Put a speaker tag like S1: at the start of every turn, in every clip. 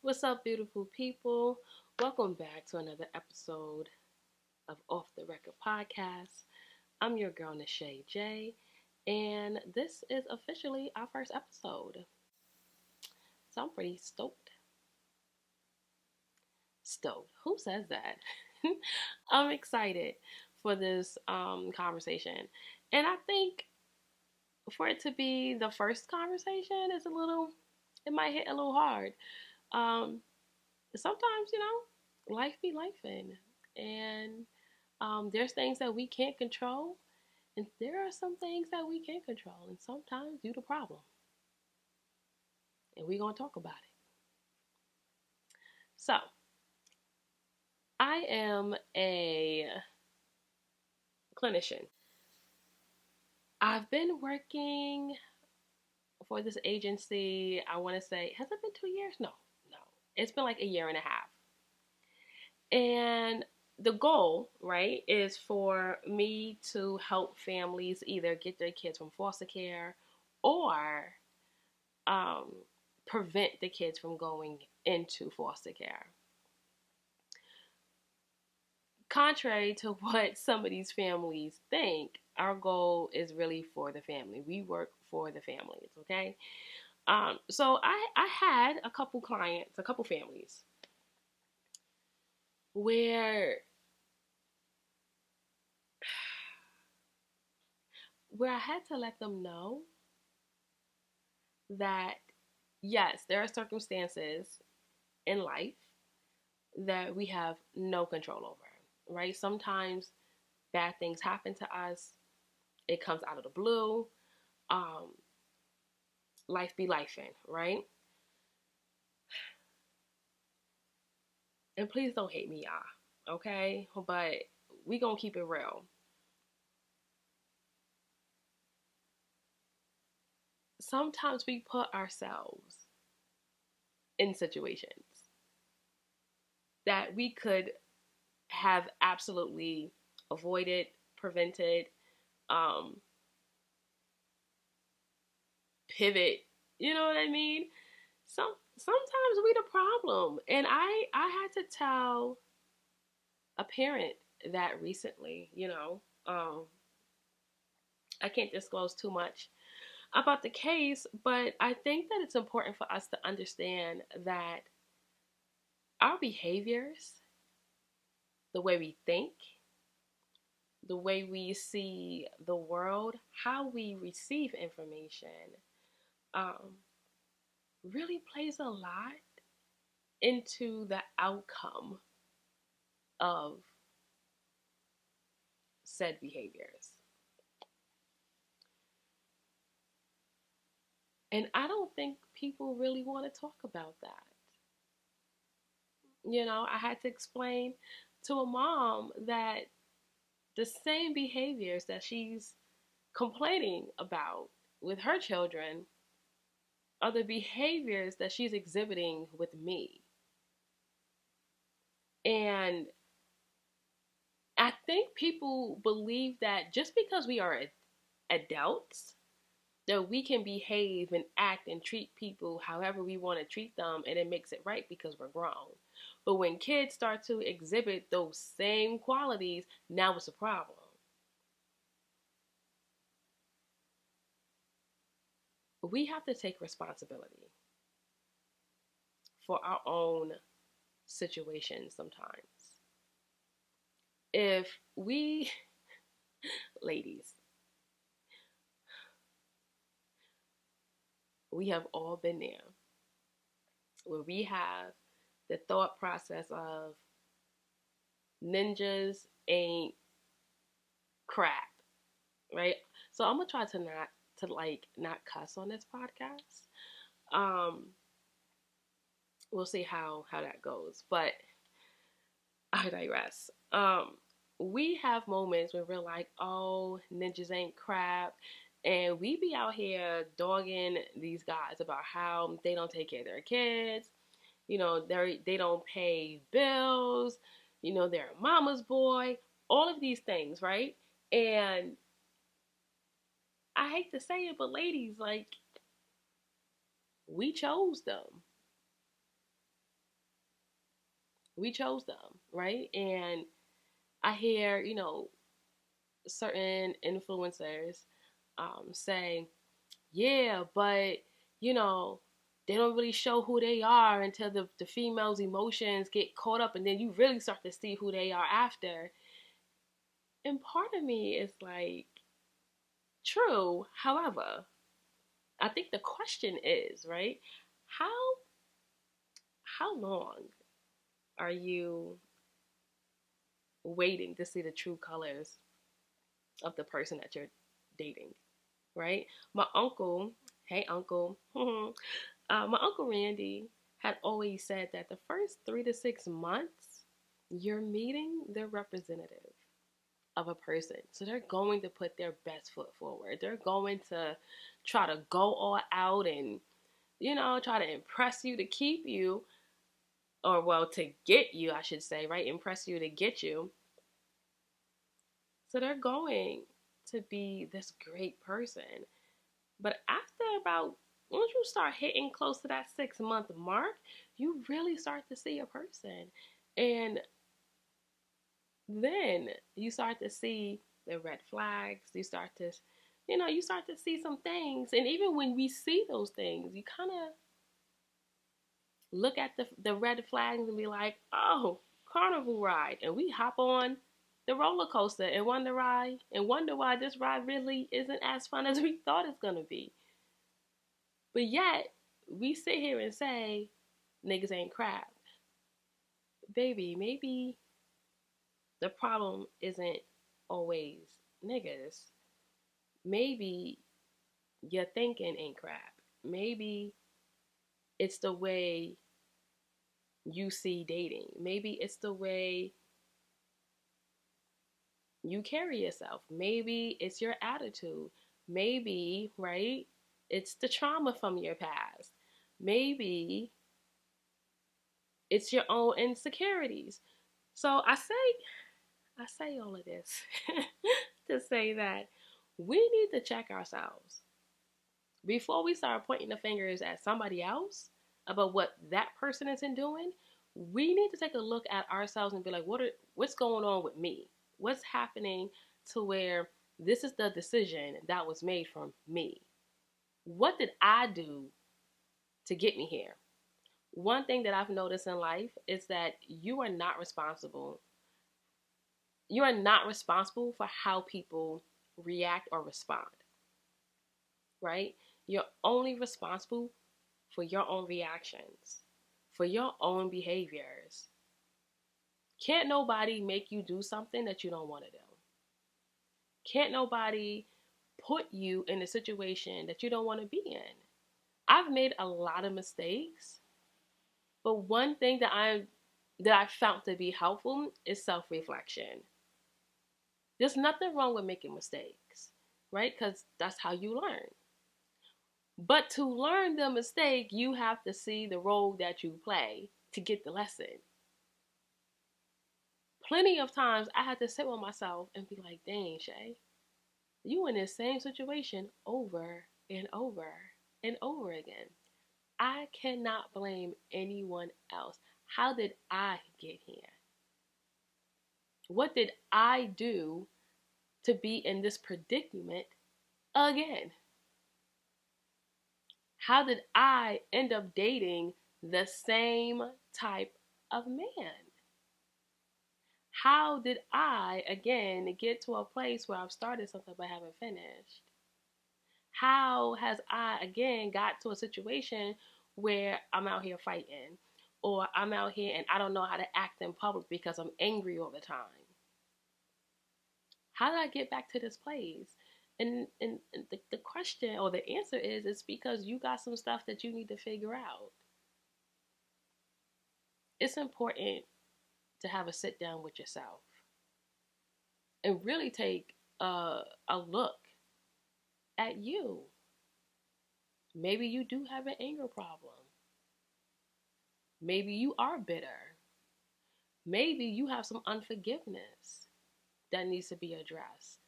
S1: What's up, beautiful people? Welcome back to another episode of Off the Record Podcast. I'm your girl, Nishay J, and this is officially our first episode. So I'm pretty stoked. Stoked. Who says that? I'm excited for this conversation. And I think for it to be the first conversation it might hit a little hard. Um, Sometimes, life be lifing. And there's things that we can't control, and there are some things that we can control, and sometimes you the problem. And we're going to talk about it. So, I am a clinician. I've been working for this agency, I want to say, has it been 2 years? No, no. It's been like a year and a half. And the goal, right, is for me to help families either get their kids from foster care or um, prevent the kids from going into foster care. Contrary to what some of these families think, our goal is really for the family. We work for the families, okay? So I had a couple clients, a couple families where I had to let them know that yes, there are circumstances in life that we have no control over, right? Sometimes bad things happen to us. It comes out of the blue. Um, Life be lifing, right? And please don't hate me, y'all, okay? But we gonna keep it real. Sometimes we put ourselves in situations that we could have absolutely avoided, prevented, um, pivot. You know what I mean? Sometimes we the problem, and I had to tell a parent that recently. I can't disclose too much about the case, but I think that it's important for us to understand that our behaviors, the way we think, the way we see the world, how we receive information, um, really plays a lot into the outcome of said behaviors. And I don't think people really want to talk about that. I had to explain to a mom that the same behaviors that she's complaining about with her children are the behaviors that she's exhibiting with me. And I think people believe that just because we are adults, that we can behave and act and treat people however we want to treat them, and it makes it right because we're grown. But when kids start to exhibit those same qualities, now it's a problem. We have to take responsibility for our own situations sometimes. If we, ladies, we have all been there where we have the thought process of ninjas ain't crap, right? So I'm gonna try to not cuss on this podcast. Um, we'll see how that goes, but I digress. We have moments where we're like, oh, ninjas ain't crap. And we be out here dogging these guys about how they don't take care of their kids. They don't pay bills. They're a mama's boy. All of these things, right? And I hate to say it, but ladies, like, we chose them. We chose them, right? And I hear, certain influencers say, yeah, but, you know, they don't really show who they are until the female's emotions get caught up, and then you really start to see who they are after. And part of me is like, true. However, I think the question is, right? How how long are you waiting to see the true colors of the person that you're dating, right? My uncle, hey uncle, my uncle Randy had always said that the first 3 to 6 months, you're meeting the representative of a person. So they're going to put their best foot forward. They're going to try to go all out and, try to impress you to keep you, or well, to get you, I should say, right? Impress you to get you. So they're going to be this great person. But after about, once you start hitting close to that 6 month mark, you really start to see a person. And then you start to see the red flags. You start to see some things. And even when we see those things, you kind of look at the red flags and be like, oh, carnival ride. And we hop on the roller coaster and wonder why this ride really isn't as fun as we thought it's going to be. But yet, we sit here and say, niggas ain't crap. Baby, maybe the problem isn't always niggas. Maybe your thinking ain't crap. Maybe it's the way you see dating. Maybe it's the way you carry yourself. Maybe it's your attitude. Maybe, right, it's the trauma from your past. Maybe it's your own insecurities. So I say all of this to say that we need to check ourselves before we start pointing the fingers at somebody else about what that person isn't doing. We need to take a look at ourselves and be like, what's going on with me? What's happening to where this is the decision that was made from me? What did I do to get me here? One thing that I've noticed in life is that you are not responsible. You are not responsible for how people react or respond, right? You're only responsible for your own reactions, for your own behaviors. Can't nobody make you do something that you don't want to do. Can't nobody put you in a situation that you don't want to be in. I've made a lot of mistakes, but one thing that I found to be helpful is self-reflection. There's nothing wrong with making mistakes, right? Because that's how you learn. But to learn the mistake, you have to see the role that you play to get the lesson. Plenty of times I had to sit with myself and be like, dang, Shay, you in this same situation over and over and over again. I cannot blame anyone else. How did I get here? What did I do to be in this predicament again? How did I end up dating the same type of man? How did I, again, get to a place where I've started something but haven't finished? How has I, again, got to a situation where I'm out here fighting, or I'm out here and I don't know how to act in public because I'm angry all the time? How did I get back to this place? And the question or the answer is, it's because you got some stuff that you need to figure out. It's important to have a sit down with yourself and really take a look at you. Maybe you do have an anger problem. Maybe you are bitter. Maybe you have some unforgiveness that needs to be addressed.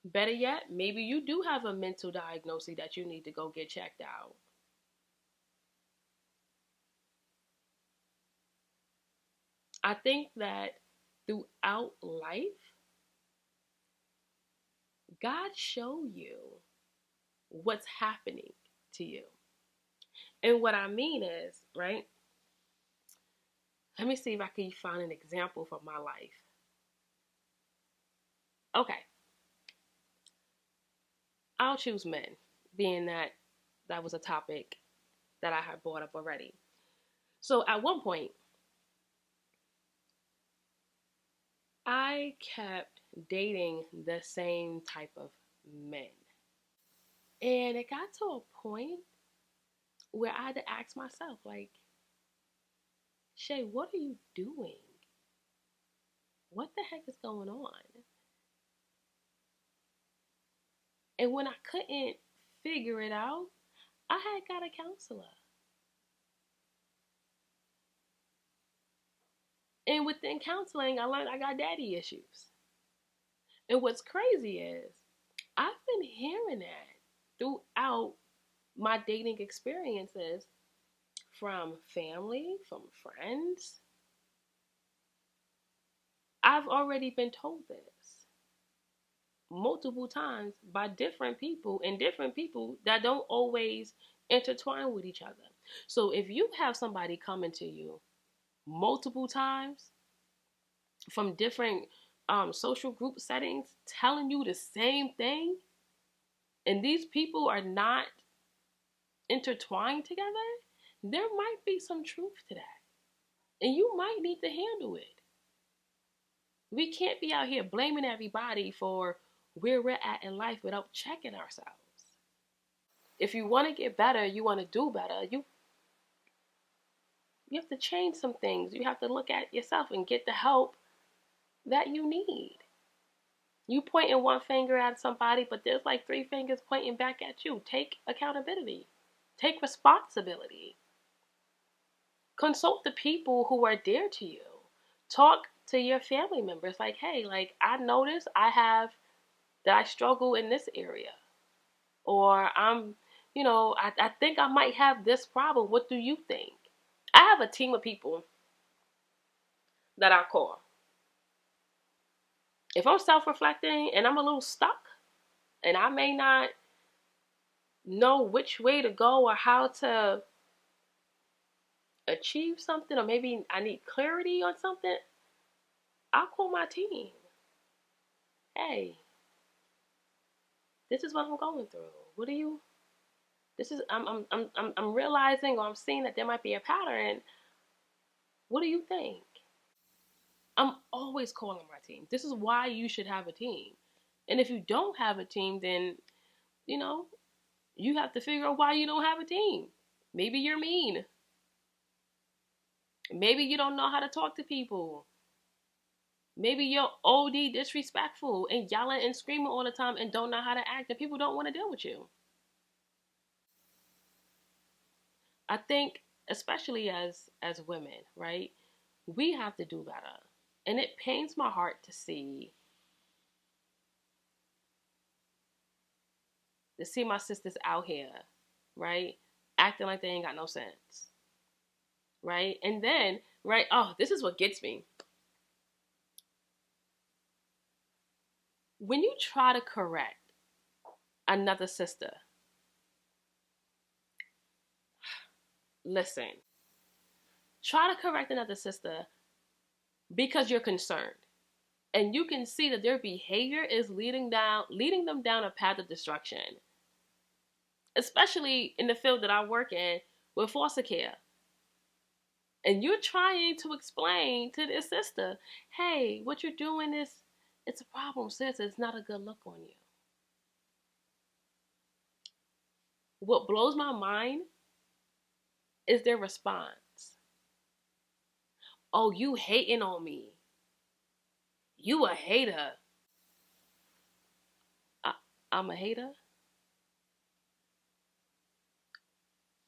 S1: Better yet, maybe you do have a mental diagnosis that you need to go get checked out. I think that throughout life, God show you what's happening to you. And what I mean is, right? Let me see if I can find an example from my life. Okay, I'll choose men, being that that was a topic that I had brought up already. So at one point, I kept dating the same type of men. And it got to a point where I had to ask myself, like, Shay, what are you doing? What the heck is going on? And when I couldn't figure it out, I had got a counselor. And within counseling, I learned I got daddy issues. And what's crazy is I've been hearing that throughout my dating experiences from family, from friends. I've already been told this multiple times by different people and different people that don't always intertwine with each other. So if you have somebody coming to you multiple times from different social group settings telling you the same thing, and these people are not intertwined together, there might be some truth to that. And you might need to handle it. We can't be out here blaming everybody for where we're at in life without checking ourselves. If you want to get better, you want to do better, you have to change some things. You have to look at yourself and get the help that you need. You pointing one finger at somebody, but there's like three fingers pointing back at you. Take accountability. Take responsibility. Consult the people who are dear to you. Talk to your family members like, hey, like I notice that I struggle in this area. Or I think I might have this problem. What do you think? I have a team of people that I call. If I'm self-reflecting and I'm a little stuck and I may not know which way to go or how to achieve something, or maybe I need clarity on something, I'll call my team. Hey, this is what I'm going through. What do you? This is I'm realizing, or I'm seeing that there might be a pattern. What do you think? I'm always calling my team. This is why you should have a team. And if you don't have a team, then you know you have to figure out why you don't have a team. Maybe you're mean. Maybe you don't know how to talk to people. Maybe you're OD disrespectful and yelling and screaming all the time and don't know how to act, and people don't want to deal with you. I think, especially as women, right? We have to do better. And it pains my heart to see my sisters out here, right? Acting like they ain't got no sense. Right? And then, right, oh, this is what gets me. When you try to correct another sister, listen, try to correct another sister because you're concerned. And you can see that their behavior is leading them down a path of destruction. Especially in the field that I work in with foster care. And you're trying to explain to this sister, hey, what you're doing it's a problem, sis. It's not a good look on you. What blows my mind is their response. Oh, you hating on me. You a hater. I'm a hater.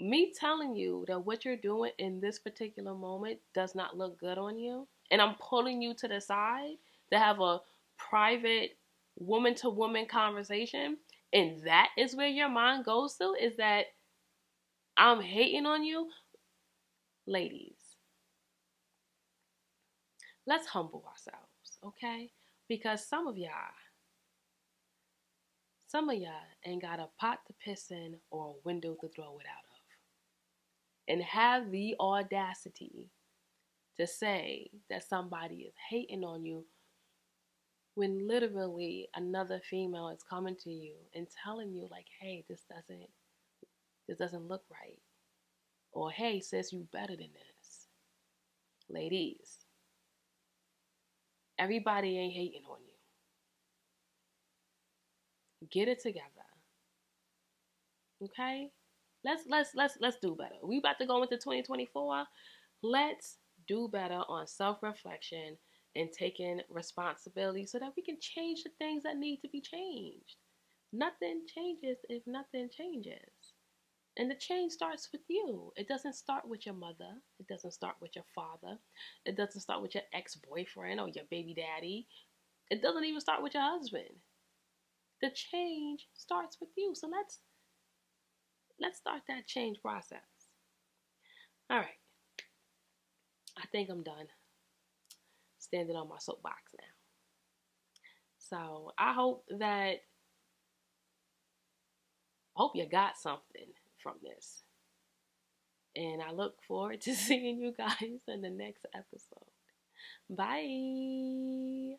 S1: Me telling you that what you're doing in this particular moment does not look good on you, and I'm pulling you to the side to have a private woman to woman conversation, and that is where your mind goes to, is that I'm hating on you. Ladies, let's humble ourselves, okay? Because some of y'all ain't got a pot to piss in or a window to throw it out of. And have the audacity to say that somebody is hating on you when literally another female is coming to you and telling you like, hey, this doesn't look right. Or hey, sis, you better than this. Ladies, everybody ain't hating on you. Get it together. Okay? Let's do better. We about to go into 2024. Let's do better on self-reflection and taking responsibility so that we can change the things that need to be changed. Nothing changes if nothing changes. And the change starts with you. It doesn't start with your mother. It doesn't start with your father. It doesn't start with your ex-boyfriend or your baby daddy. It doesn't even start with your husband. The change starts with you. So let's start that change process. All right. I think I'm done standing on my soapbox now. So I hope you got something from this. And I look forward to seeing you guys in the next episode. Bye.